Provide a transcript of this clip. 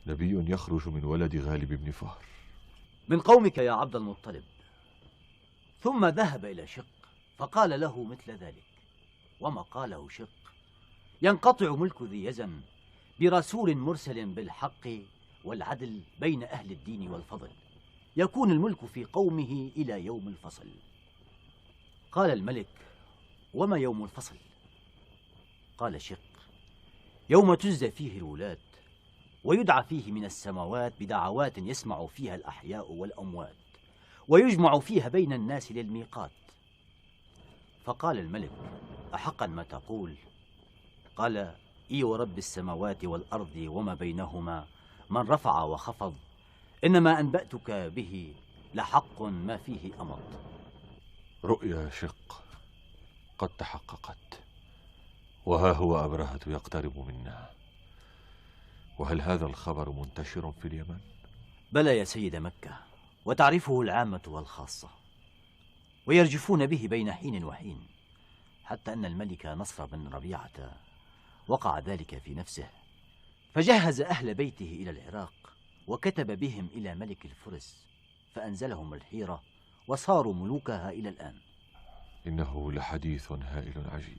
نبي يخرج من ولد غالب بن فهر. من قومك يا عبد المطلب. ثم ذهب إلى شق فقال له مثل ذلك. وما قاله شق ينقطع ملك ذي يزن برسول مرسل بالحق والعدل بين أهل الدين والفضل، يكون الملك في قومه إلى يوم الفصل. قال الملك: وما يوم الفصل؟ قال شق: يوم تجزى فيه الولاة ويدعى فيه من السماوات بدعوات يسمع فيها الأحياء والأموات، ويجمع فيها بين الناس للميقات. فقال الملك: أحقا ما تقول؟ قال: إي ورب السماوات والأرض وما بينهما من رفع وخفض، إنما أنبأتك به لحق ما فيه أمض. رؤيا شق قد تحققت، وها هو أبرهة يقترب منا. وهل هذا الخبر منتشر في اليمن؟ بلى يا سيد مكة، وتعرفه العامة والخاصة، ويرجفون به بين حين وحين، حتى أن الملك نصر بن ربيعة وقع ذلك في نفسه، فجهز أهل بيته إلى العراق وكتب بهم إلى ملك الفرس، فأنزلهم الحيرة وصاروا ملوكها إلى الآن. إنه لحديث هائل عجيب.